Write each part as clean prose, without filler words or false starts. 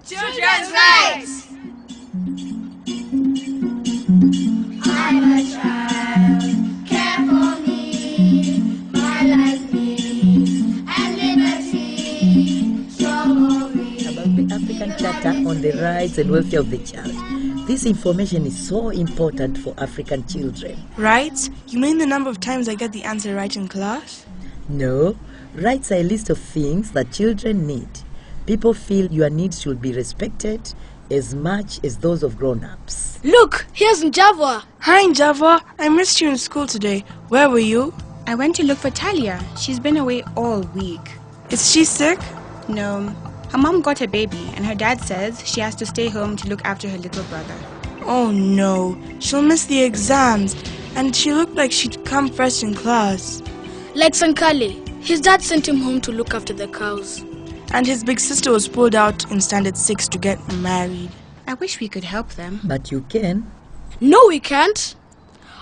Children's rights! I'm a child, care for me, my life needs and liberty, strong About the African Charter on the Rights and Welfare of the Child. This information is so important for African children. Rights? You mean the number of times I get the answer right in class? No, rights are a list of things that children need. People feel your needs should be respected as much as those of grown-ups. Look, here's Njava. Hi, Njava. I missed you in school today. Where were you? I went to look for Talia. She's been away all week. Is she sick? No. Her mom got a baby and her dad says she has to stay home to look after her little brother. Oh no, she'll miss the exams. And she looked like she'd come first in class. Like Sankale, his dad sent him home to look after the cows. And his big sister was pulled out in standard 6 to get married. I wish we could help them. But you can. No, we can't.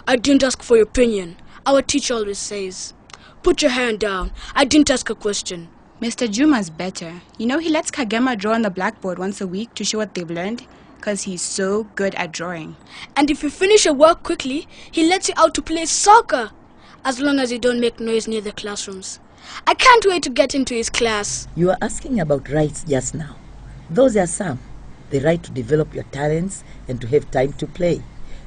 I didn't ask for your opinion. Our teacher always says, put your hand down. I didn't ask a question. Mr. Juma's better. You know, he lets Kagema draw on the blackboard once a week to show what they've learned, because he's so good at drawing. And if you finish your work quickly, he lets you out to play soccer, as long as you don't make noise near the classrooms. I can't wait to get into his class. You are asking about rights just now. Those are some. The right to develop your talents and to have time to play.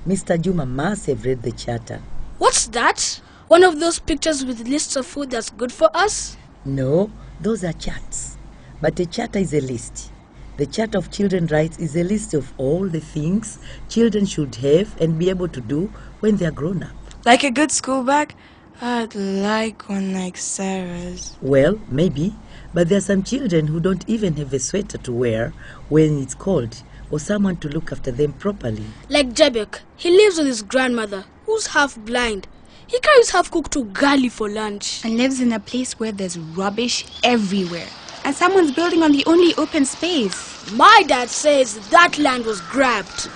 Mr. Juma must have read the charter. What's that? One of those pictures with lists of food that's good for us? No, those are charts. But a charter is a list. The Charter of Children's Rights is a list of all the things children should have and be able to do when they are grown up. Like a good school bag? I'd like one like Sarah's. Well, maybe, but there are some children who don't even have a sweater to wear when it's cold, or someone to look after them properly. Like Jebek, he lives with his grandmother, who's half blind. He carries half-cooked ugali for lunch. And lives in a place where there's rubbish everywhere. And someone's building on the only open space. My dad says that land was grabbed.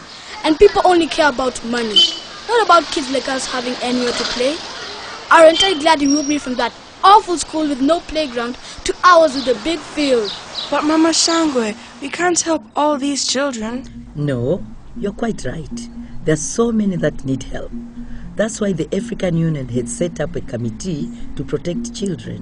And people only care about money, not about kids like us having anywhere to play. Aren't I glad you moved me from that awful school with no playground to ours with a big field? But Mama Shangwe, we can't help all these children. No, you're quite right. There are so many that need help. That's why the African Union had set up a committee to protect children.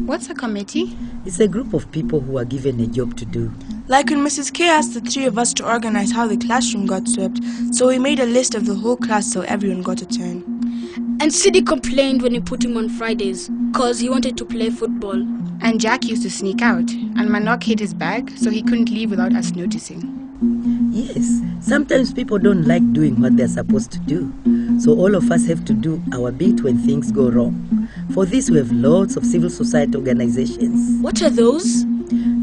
What's a committee? It's a group of people who are given a job to do. Like when Mrs. K asked the three of us to organize how the classroom got swept, so we made a list of the whole class so everyone got a turn. And Sidi complained when we put him on Fridays, cause he wanted to play football. And Jack used to sneak out, and Manok hid his bag, so he couldn't leave without us noticing. Yes, sometimes people don't like doing what they're supposed to do. So all of us have to do our bit when things go wrong. For this, we have lots of civil society organizations. What are those?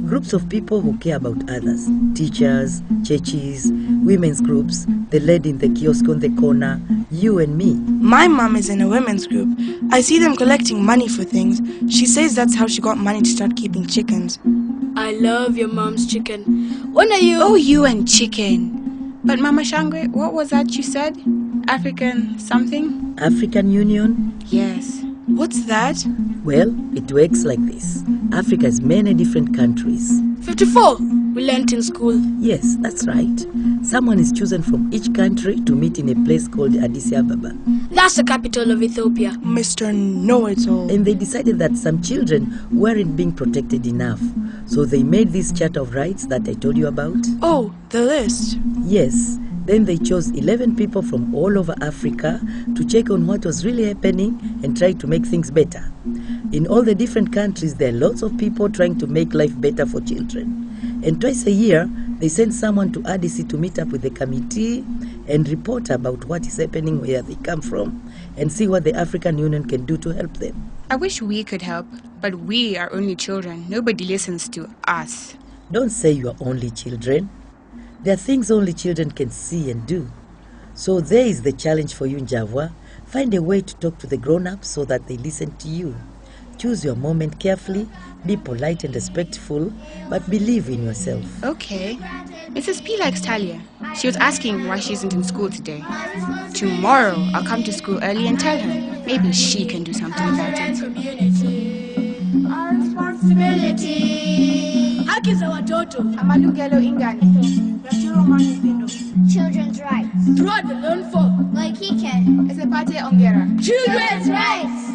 Groups of people who care about others. Teachers, churches, women's groups, the lady in the kiosk on the corner, you and me. My mom is in a women's group. I see them collecting money for things. She says that's how she got money to start keeping chickens. I love your mom's chicken. When are you? Oh, you and chicken. But Mama Shangwe, what was that you said? African something? African Union? Yes. What's that? Well, it works like this. Africa has many different countries. 54, we learnt in school. Yes, that's right. Someone is chosen from each country to meet in a place called Addis Ababa. That's the capital of Ethiopia. Mr. Know-it-all. And they decided that some children weren't being protected enough. So they made this Charter of Rights that I told you about. Oh, the list. Yes. Then they chose 11 people from all over Africa to check on what was really happening and try to make things better. In all the different countries, there are lots of people trying to make life better for children. And twice a year, they send someone to Addis to meet up with the committee and report about what is happening, where they come from, and see what the African Union can do to help them. I wish we could help, but we are only children. Nobody listens to us. Don't say you are only children. There are things only children can see and do. So there is the challenge for you, Njavwa. Find a way to talk to the grown-ups so that they listen to you. Choose your moment carefully, be polite and respectful, but believe in yourself. Okay. Mrs. P likes Talia. She was asking why she isn't in school today. Tomorrow, I'll come to school early and tell her. Maybe she can do something about it. Our responsibility. Haki za watoto. Amalungelo ingane. Children's rights. Throughout the learn for. Like he can. Esepate ongera. Children's Rights.